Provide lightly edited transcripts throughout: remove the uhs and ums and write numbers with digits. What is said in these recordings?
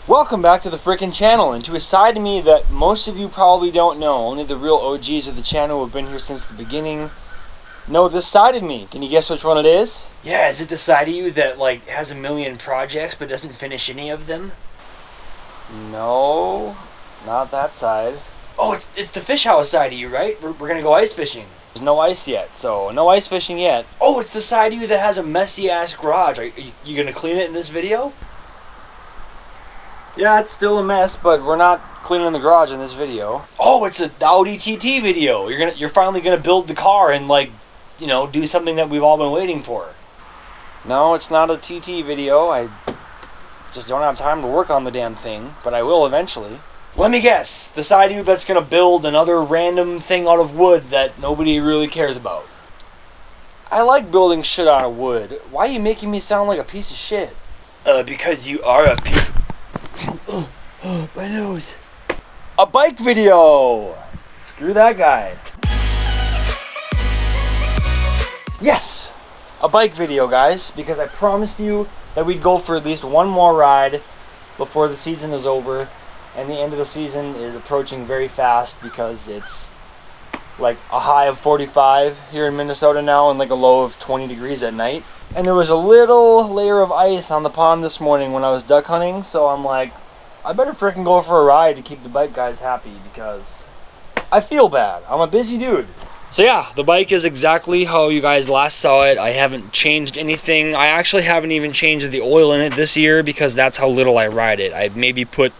Welcome back to the frickin' channel, and to a side of me that most of you probably don't know. Only the real OGs of the channel who have been here since the beginning know this side of me. Can you guess which one it is? Yeah, is it the side of you that like has a million projects but doesn't finish any of them? No, not that side. Oh, it's the fish house side of you, right? We're gonna go ice fishing. There's no ice yet, so no ice fishing yet. Oh, it's the side of you that has a messy ass garage. Are you gonna clean it in this video? Yeah, it's still a mess, but we're not cleaning the garage in this video. Oh, it's a Audi TT video. You're finally gonna build the car and like, you know, do something that we've all been waiting for. No, it's not a TT video. I just don't have time to work on the damn thing, but I will eventually. Let me guess, the side of you that's gonna build another random thing out of wood that nobody really cares about. I like building shit out of wood. Why are you making me sound like a piece of shit? Because you are a piece. Oh, my nose. A bike video! Screw that guy. Yes! A bike video, guys, because I promised you that we'd go for at least one more ride before the season is over, and the end of the season is approaching very fast because it's like a high of 45 here in Minnesota now and like a low of 20 degrees at night. And there was a little layer of ice on the pond this morning when I was duck hunting, so I'm like, I better frickin' go for a ride to keep the bike guys happy because I feel bad. I'm a busy dude. So yeah, the bike is exactly how you guys last saw it. I haven't changed anything. I actually haven't even changed the oil in it this year because that's how little I ride it. I maybe put,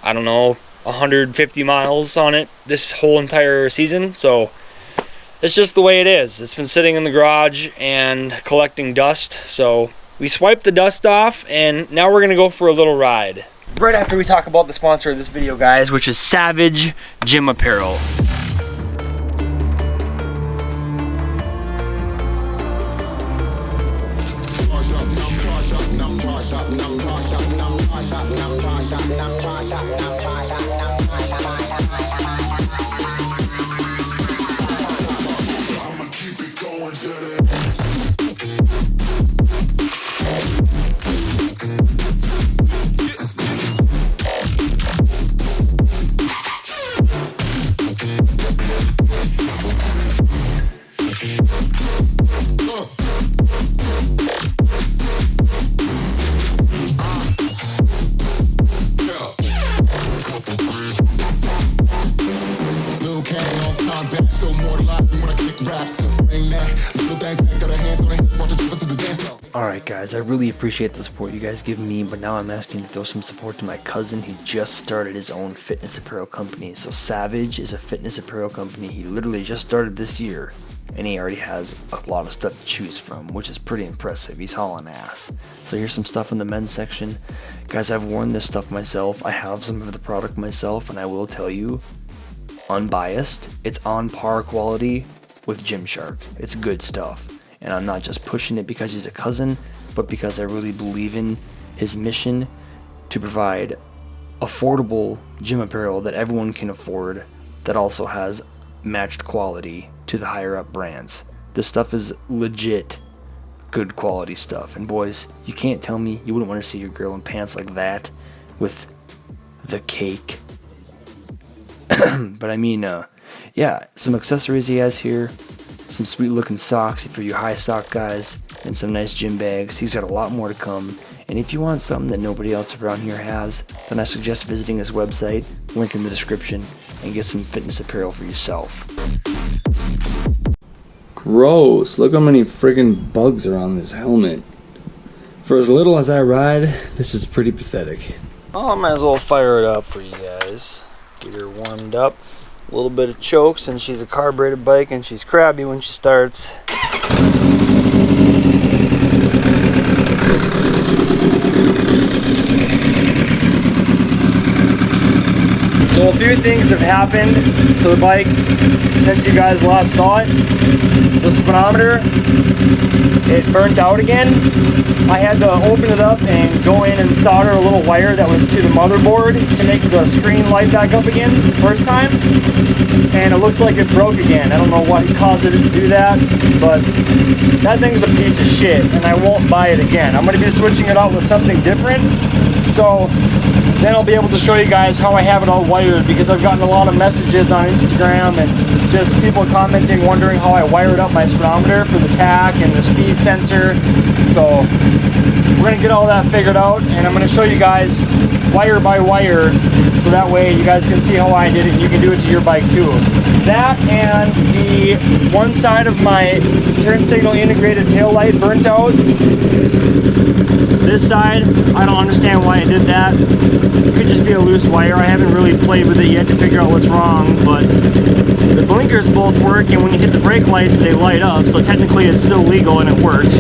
I don't know, 150 miles on it this whole entire season, so it's just the way it is. It's been sitting in the garage and collecting dust, so we swiped the dust off and now we're gonna go for a little ride. Right after we talk about the sponsor of this video, guys, which is Savage Gym Apparel. Alright guys, I really appreciate the support you guys give me, but now I'm asking to throw some support to my cousin. He just started his own fitness apparel company. So Savage is a fitness apparel company. He literally just started this year, and he already has a lot of stuff to choose from, which is pretty impressive. He's hauling ass. So here's some stuff in the men's section. Guys, I've worn this stuff myself. I have some of the product myself, and I will tell you, unbiased, it's on par quality with Gymshark. It's good stuff. And I'm not just pushing it because he's a cousin, but because I really believe in his mission to provide affordable gym apparel that everyone can afford that also has matched quality to the higher up brands. This stuff is legit good quality stuff. And boys, you can't tell me you wouldn't want to see your girl in pants like that with the cake. But I mean, yeah, some accessories he has here. Some sweet looking socks for you high sock guys, and some nice gym bags. He's got a lot more to come, and if you want something that nobody else around here has, then I suggest visiting his website, link in the description, and get some fitness apparel for yourself. Gross, look how many friggin' bugs are on this helmet. For as little as I ride, this is pretty pathetic. Oh, I might as well fire it up for you guys. Get her warmed up. A little bit of choke since she's a carbureted bike and she's crabby when she starts. So a few things have happened to the bike since you guys last saw it. The speedometer, it burnt out again. I had to open it up and go in and solder a little wire that was to the motherboard to make the screen light back up again the first time. And it looks like it broke again. I don't know what caused it to do that, but that thing's a piece of shit and I won't buy it again. I'm going to be switching it out with something different. So then I'll be able to show you guys how I have it all wired, because I've gotten a lot of messages on Instagram and just people commenting, wondering how I wired up my speedometer for the tach and the speed sensor. So we're gonna get all that figured out, and I'm gonna show you guys wire by wire, so that way you guys can see how I did it and you can do it to your bike too. That and the one side of my turn signal integrated tail light burnt out. This side, I don't understand why I did that. It could just be a loose wire. I haven't really played with it yet to figure out what's wrong, but the blinkers both work, and when you hit the brake lights, they light up, so technically it's still legal and it works.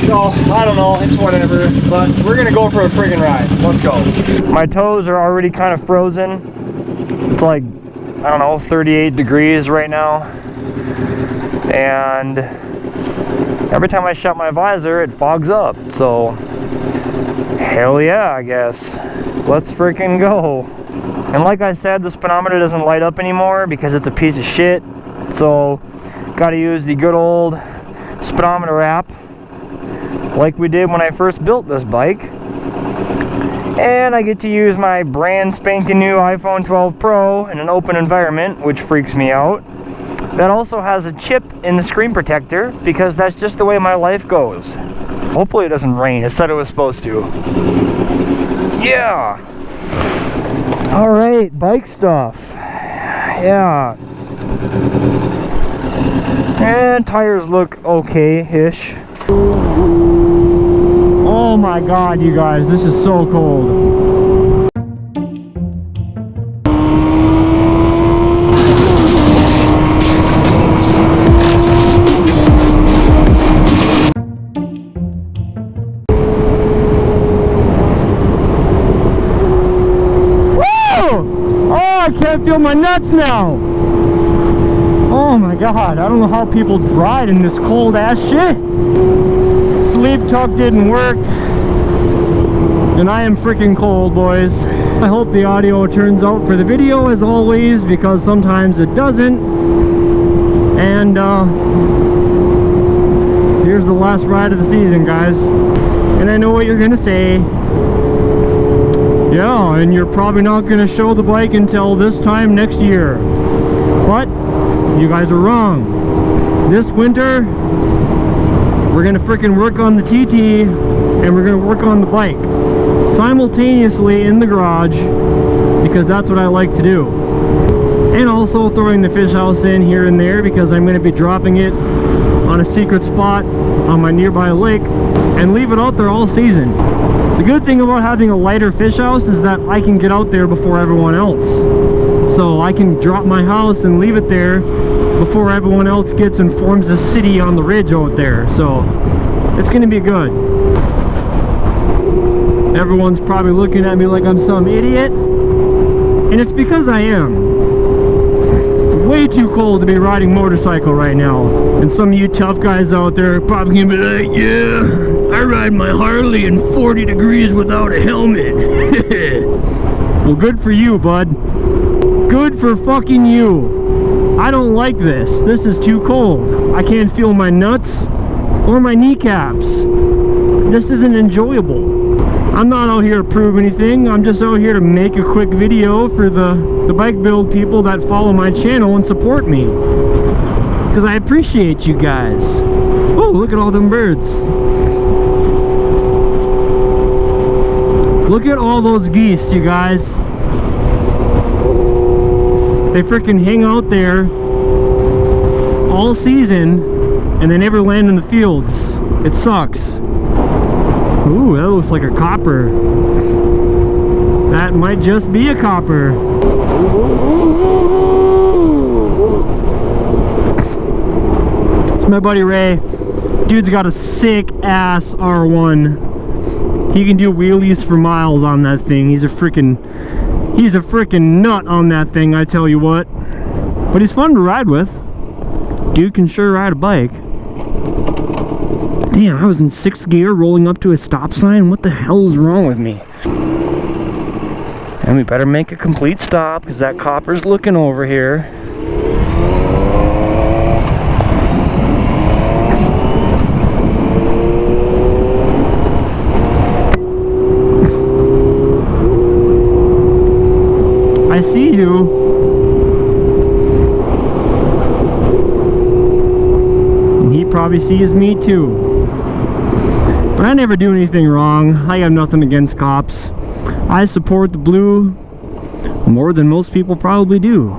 So, I don't know, it's whatever, but we're gonna go for a friggin' ride. Let's go. My toes are already kind of frozen. It's like, I don't know, 38 degrees right now. And every time I shut my visor, it fogs up. So, hell yeah, I guess. Let's freaking go. And like I said, the speedometer doesn't light up anymore because it's a piece of shit. So, gotta use the good old speedometer app, like we did when I first built this bike. And I get to use my brand spanking new iPhone 12 Pro in an open environment, which freaks me out. That also has a chip in the screen protector, because that's just the way my life goes. Hopefully it doesn't rain. It said it was supposed to. Yeah. Alright, bike stuff. Yeah. And tires look okay-ish. Oh my god, you guys, this is so cold. I can't feel my nuts now. Oh my god, I don't know how people ride in this cold ass shit. Sleeve tuck didn't work, and I am freaking cold, boys. I hope the audio turns out for the video as always, because sometimes it doesn't. And here's the last ride of the season, guys. And I know what you're gonna say. Yeah, and you're probably not going to show the bike until this time next year. But you guys are wrong. This winter, we're going to freaking work on the TT, and we're going to work on the bike simultaneously in the garage, because that's what I like to do. And also throwing the fish house in here and there, because I'm going to be dropping it on a secret spot on my nearby lake and leave it out there all season. The good thing about having a lighter fish house is that I can get out there before everyone else. So I can drop my house and leave it there before everyone else gets and forms a city on the ridge out there. So it's going to be good. Everyone's probably looking at me like I'm some idiot, and it's because I am. It's way too cold to be riding motorcycle right now. And some of you tough guys out there are probably going to be like, yeah, I ride my Harley in 40 degrees without a helmet. Well, good for you, bud. Good for fucking you. I don't like this. This is too cold. I can't feel my nuts or my kneecaps. This isn't enjoyable. I'm not out here to prove anything. I'm just out here to make a quick video for the bike build people that follow my channel and support me. Because I appreciate you guys. Oh, look at all them birds. Look at all those geese, you guys. They freaking hang out there all season and they never land in the fields. It sucks. Ooh, that looks like a copper. That might just be a copper. It's my buddy Ray. Dude's got a sick ass R1. He can do wheelies for miles on that thing. He's a freaking nut on that thing, I tell you what. But he's fun to ride with. Dude can sure ride a bike. Damn, I was in 6th gear rolling up to a stop sign. What the hell is wrong with me? And we better make a complete stop, because that copper's looking over here. I see you. And he probably sees me too. But I never do anything wrong. I have nothing against cops. I support the blue more than most people probably do.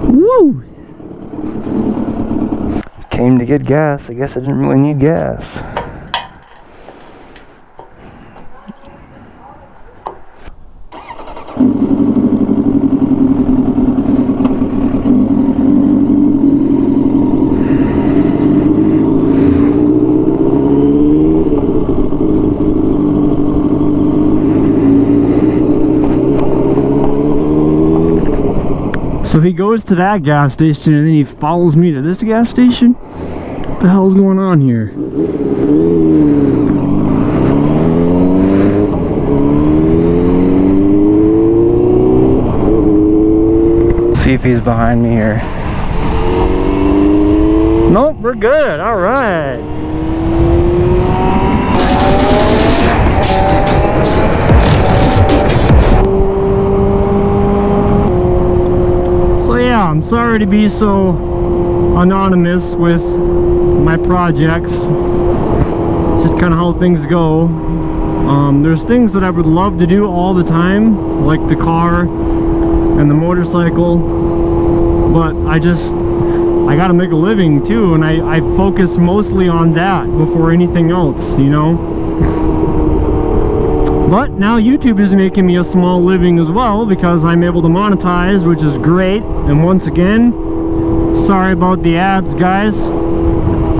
Woo! Came to get gas. I guess I didn't really need gas. So he goes to that gas station and then he follows me to this gas station? What the hell's going on here? See if he's behind me here. Nope, we're good. All right. I'm sorry to be so anonymous with my projects. It's just kind of how things go. There's things that I would love to do all the time, like the car and the motorcycle, but I gotta make a living too, and I focus mostly on that before anything else, you know. But now YouTube is making me a small living as well because I'm able to monetize, which is great. And once again, sorry about the ads, guys.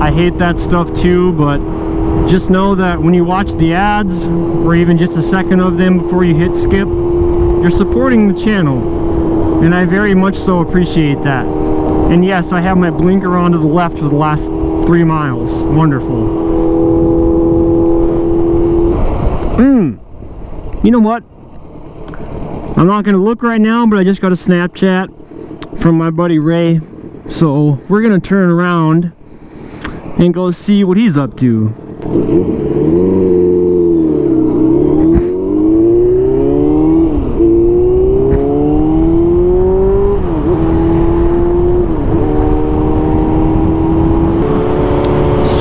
I hate that stuff too, but just know that when you watch the ads, or even just a second of them before you hit skip, you're supporting the channel. And I very much so appreciate that. And yes, I have my blinker on to the left for the last 3 miles. Wonderful. You know what? I'm not going to look right now, but I just got a Snapchat from my buddy Ray. So we're going to turn around and go see what he's up to.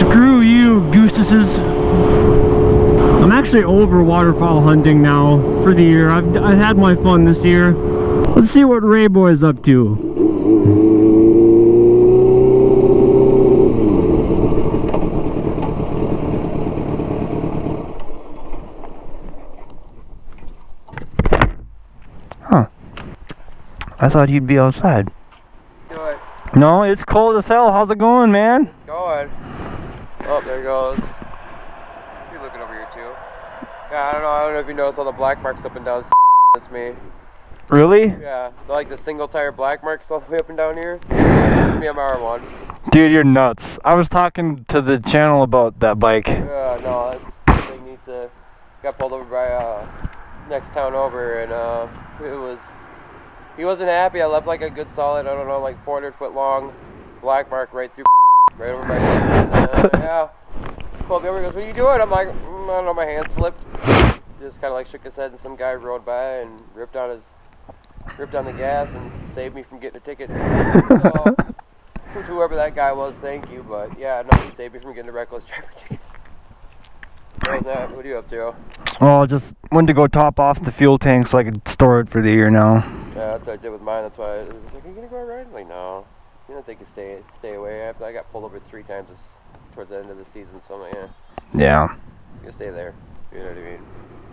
Screw you, gooses. I'm actually over waterfowl hunting now for the year. I've had my fun this year. Let's see what Rayboy is up to. Huh. I thought he'd be outside. Do it. No, it's cold as hell. How's it going, man? It's going. Oh, there it goes. You're looking over here too. Yeah, I don't know if you noticed all the black marks up and down. That's me. Really? Yeah, they're like the single tire black marks all the way up and down here. That's me on my R1. Dude, you're nuts. I was talking to the channel about that bike. Yeah, no, that thing needs to. Got pulled over by next town over, and he wasn't happy. I left like a good solid, I don't know, like 400-foot long black mark right through, right over my head. Yeah. Pulled me over, he goes, "What are you doing?" I'm like, I don't know, my hand slipped. Just kind of like shook his head, and some guy rode by and ripped on the gas and saved me from getting a ticket. So, whoever that guy was, thank you, but yeah, no, he saved me from getting a reckless driver ticket. What are you up to? Well, just went to go top off the fuel tank so I could store it for the year now. Yeah, that's what I did with mine. That's why I was like, "Are you gonna go ride?" I'm like, no. You don't think you stay away. I got pulled over 3 times towards the end of the season, so I'm like, yeah. Yeah. You stay there. You know what I mean?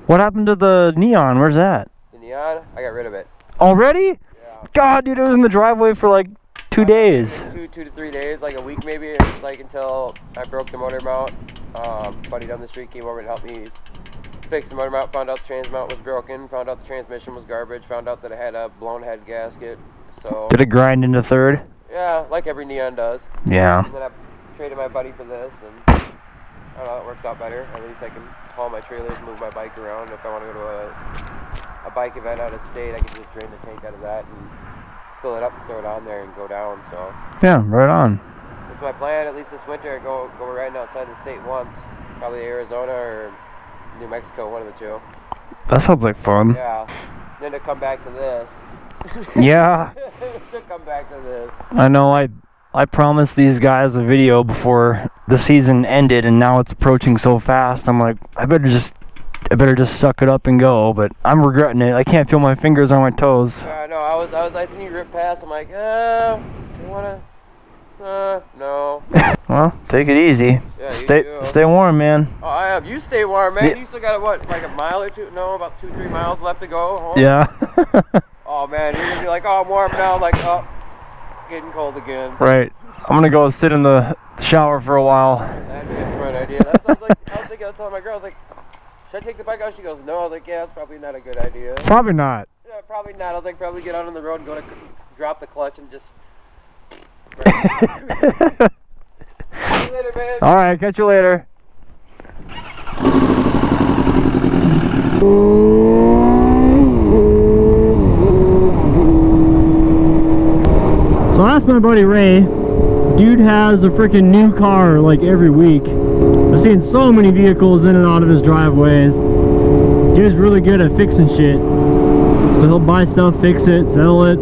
What happened to the neon? Where's that? The neon, I got rid of it. Already? Yeah. God, dude, it was in the driveway for like 2 days. 2 to 3 days, like a week maybe. It was like until I broke the motor mount. Buddy down the street came over and helped me fix the motor mount. Found out the trans mount was broken. Found out the transmission was garbage. Found out that it had a blown head gasket. So. Did it grind into third? Yeah, like every neon does. Yeah. And then I traded my buddy for this, and I don't know, it works out better. At least I can haul my trailers, move my bike around. If I want to go to a bike event out of state, I can just drain the tank out of that and fill it up and throw it on there and go down. So yeah, right on. that's my plan. At least this winter, I go riding outside the state once, probably Arizona or New Mexico, one of the two. That sounds like fun. Yeah. Then to come back to this. Yeah. To come back to this. I know. I promised these guys a video before the season ended, and now it's approaching so fast. I'm like, I better just suck it up and go. But I'm regretting it. I can't feel my fingers on my toes. Yeah, no, I seen you rip past. I'm like, you wanna? No. Well, take it easy. Yeah, Stay warm, man. Oh, I have. You stay warm, man. Yeah. You still got what, like a mile or two? No, about 2-3 miles left to go home. Yeah. Oh man, you're gonna be like, oh, I'm warm now. Like, oh, getting cold again. Right. I'm gonna go sit in the shower for a while. That'd be a smart idea. I was telling my girl, I was like, should I take the bike out? She goes, no. I was like, yeah, it's probably not a good idea. Probably not. Yeah, probably not. I was like, probably get out on the road and go to drop the clutch and just. See you later, man. All right, catch you later. So I asked my buddy Ray. Dude has a freaking new car like every week. I've seen so many vehicles in and out of his driveways. Dude's really good at fixing shit. So he'll buy stuff, fix it, sell it,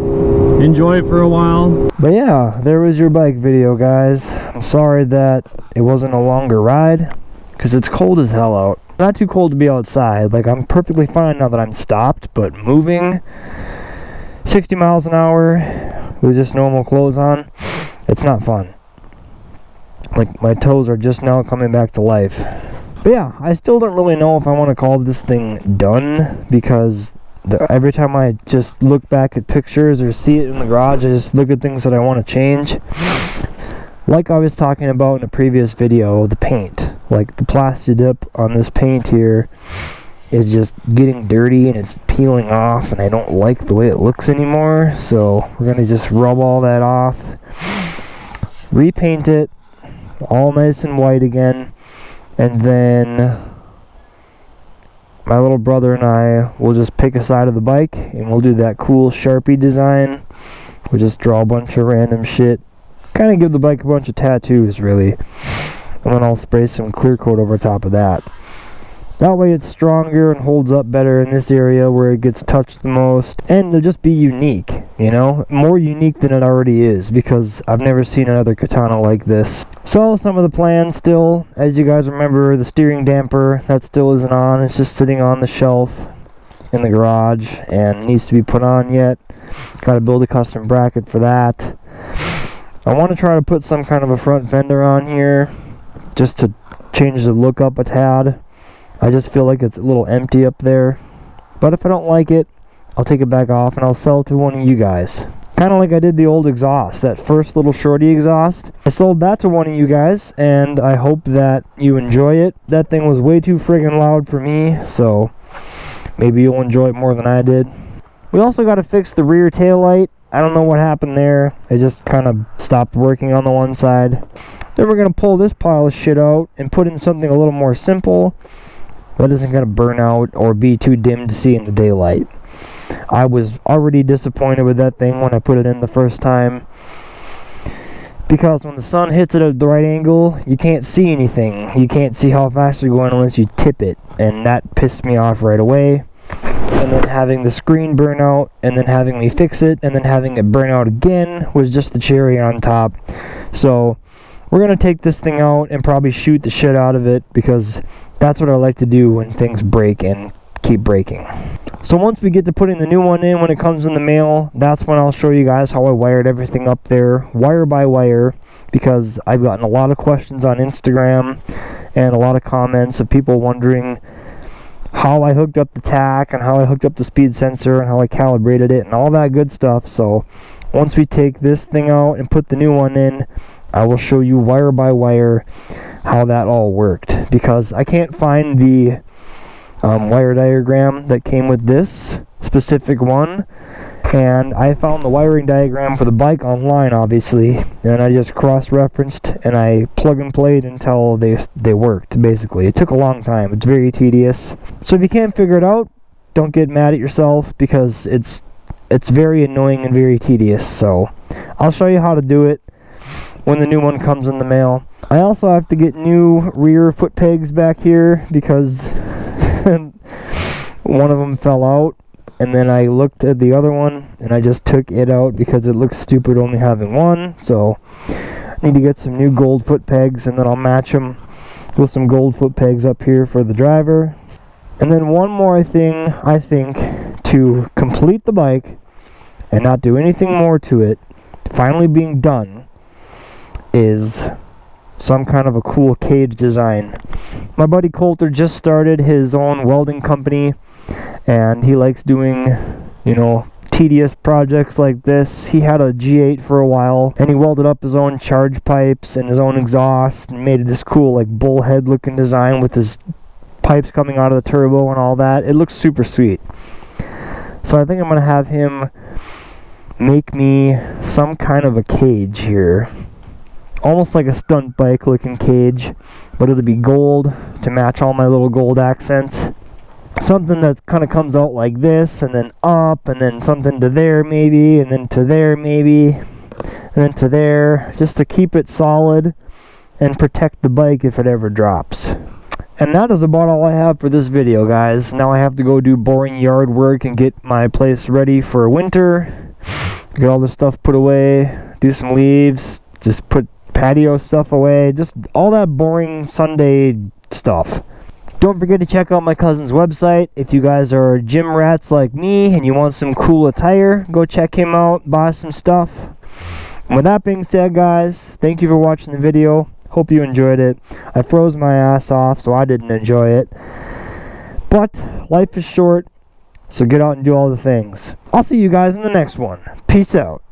enjoy it for a while. But yeah, there was your bike video, guys. I'm sorry that it wasn't a longer ride, because it's cold as hell out. Not too cold to be outside. Like, I'm perfectly fine now that I'm stopped, but moving 60 miles an hour with just normal clothes on, it's not fun. Like, my toes are just now coming back to life. But yeah, I still don't really know if I want to call this thing done, because every time I just look back at pictures or see it in the garage, I just look at things that I want to change. Like I was talking about in a previous video, the paint. Like, the plastic dip on this paint here is just getting dirty and it's peeling off, and I don't like the way it looks anymore. So we're going to just rub all that off, repaint it all nice and white again, and then my little brother and I will just pick a side of the bike and we'll do that cool Sharpie design. We'll just draw a bunch of random shit. Kind of give the bike a bunch of tattoos, really. And then I'll spray some clear coat over top of that. That way it's stronger and holds up better in this area where it gets touched the most. And it'll just be unique, you know? More unique than it already is, because I've never seen another katana like this. So, some of the plans still, as you guys remember, the steering damper, that still isn't on. It's just sitting on the shelf in the garage and needs to be put on yet. Gotta build a custom bracket for that. I want to try to put some kind of a front fender on here, just to change the look up a tad. I just feel like it's a little empty up there. But if I don't like it, I'll take it back off and I'll sell it to one of you guys. Kind of like I did the old exhaust, that first little shorty exhaust. I sold that to one of you guys, and I hope that you enjoy it. That thing was way too friggin' loud for me, so maybe you'll enjoy it more than I did. We also got to fix the rear taillight. I don't know what happened there. It just kind of stopped working on the one side. Then we're going to pull this pile of shit out and put in something a little more simple that isn't going to burn out or be too dim to see in the daylight. I was already disappointed with that thing when I put it in the first time, because when the sun hits it at the right angle, you can't see anything. You can't see how fast you're going unless you tip it, and that pissed me off right away. And then having the screen burn out, and then having me fix it, and then having it burn out again was just the cherry on top. So we're going to take this thing out and probably shoot the shit out of it, because that's what I like to do when things break and keep breaking. So once we get to putting the new one in, when it comes in the mail, that's when I'll show you guys how I wired everything up there, wire by wire, because I've gotten a lot of questions on Instagram and a lot of comments of people wondering how I hooked up the tach and how I hooked up the speed sensor and how I calibrated it and all that good stuff. So once we take this thing out and put the new one in, I will show you wire by wire how that all worked, because I can't find the wire diagram that came with this specific one, and I found the wiring diagram for the bike online, obviously, and I just cross-referenced and I plug and played until they worked. Basically, it took a long time. It's very tedious. So if you can't figure it out, don't get mad at yourself, because it's very annoying and very tedious. So I'll show you how to do it. when the new one comes in the mail. I also have to get new rear foot pegs back here because one of them fell out, and then I looked at the other one and I just took it out because it looks stupid only having one. So I need to get some new gold foot pegs, and then I'll match them with some gold foot pegs up here for the driver. And then one more thing, I think, to complete the bike and not do anything more to it, finally being done, is some kind of a cool cage design. My buddy Coulter just started his own welding company, and he likes doing, you know, tedious projects like this. He had a G8 for a while, and he welded up his own charge pipes and his own exhaust and made this cool like bullhead looking design with his pipes coming out of the turbo and all that. It looks super sweet. So I think I'm gonna have him make me some kind of a cage here, almost like a stunt bike looking cage, but it'll be gold to match all my little gold accents. Something that kind of comes out like this, and then up, and then something to there maybe, and then to there maybe, and then to there, just to keep it solid and protect the bike if it ever drops. And that is about all I have for this video, guys. Now I have to go do boring yard work and get my place ready for winter. Get all this stuff put away, do some leaves, just put patio stuff away, just all that boring Sunday stuff. Don't forget to check out my cousin's website. If you guys are gym rats like me and you want some cool attire, go check him out, buy some stuff. And with that being said, guys, thank you for watching the video. Hope you enjoyed it. I froze my ass off, so I didn't enjoy it. But life is short, so get out and do all the things. I'll see you guys in the next one. Peace out.